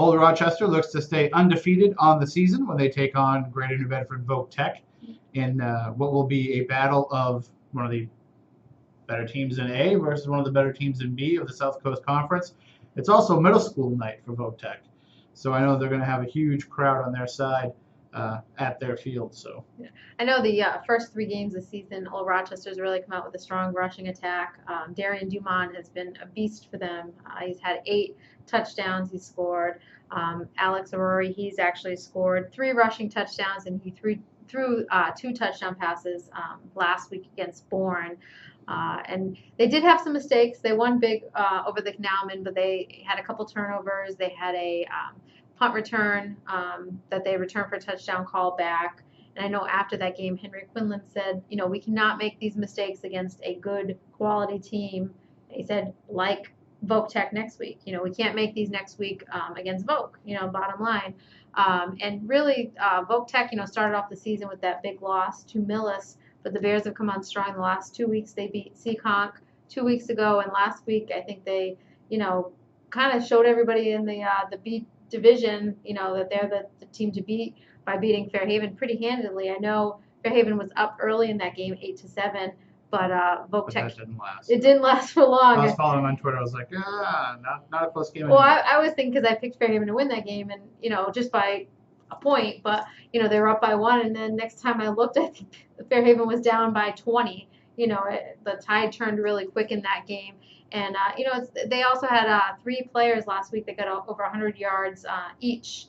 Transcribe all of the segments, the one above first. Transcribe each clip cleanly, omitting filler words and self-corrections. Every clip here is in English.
Old Rochester looks to stay undefeated on the season when they take on Greater New Bedford Voc-Tech in what will be a battle of one of the better teams in A versus one of the better teams in B of the South Coast Conference. It's also middle school night for Voc-Tech, so I know they're going to have a huge crowd on their side at their field. So yeah. I know the first 3 games this season, Old Rochester's really come out with a strong rushing attack. Darian Dumont has been a beast for them. He's had 8 touchdowns he's scored. Alex Rory, he's actually scored 3 rushing touchdowns, and he threw 2 touchdown passes last week against Bourne. And they did have some mistakes. They won big over the Canalmen, but they had a couple turnovers. They had a punt return that they returned for a touchdown call back. And I know after that game, Henry Quinlan said, we cannot make these mistakes against a good quality team. He said, like Voc-Tech next week. We can't make these next week against Voc, bottom line. And really, Voc-Tech, started off the season with that big loss to Millis, but the Bears have come on strong the last 2 weeks. They beat Seekonk 2 weeks ago, and last week I think they, kind of showed everybody in the B division, that they're the team to beat by beating Fairhaven pretty handedly. I know Fairhaven was up early in that game, 8-7, but Voc-Tech, that didn't last. It didn't last for long. I was following them on Twitter. I was like, not a close game. Well, I was thinking because I picked Fairhaven to win that game, and just by a point, but they were up by 1, and then next time I looked, I think Fairhaven was down by 20. The tide turned really quick in that game. And, they also had 3 players last week that got over 100 yards each.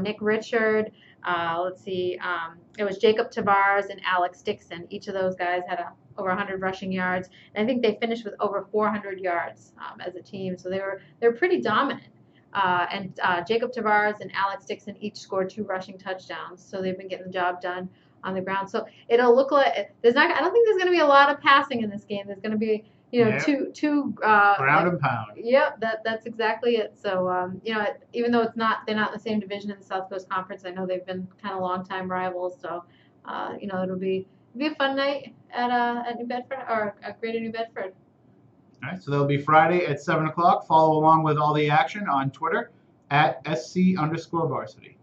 Nick Richard, it was Jacob Tavares and Alex Dixon. Each of those guys had over 100 rushing yards. And I think they finished with over 400 yards as a team. So they were pretty dominant. And Jacob Tavares and Alex Dixon each scored 2 rushing touchdowns. So they've been getting the job done on the ground. So it'll look like I don't think there's going to be a lot of passing in this game. There's going to be two ground and pound. Yep, that's exactly it. So even though they're not in the same division in the South Coast Conference, I know they've been kind of longtime rivals. So it'll be a fun night at New Bedford or at Greater New Bedford. All right, so that'll be Friday at 7 o'clock. Follow along with all the action on Twitter at @SC_varsity.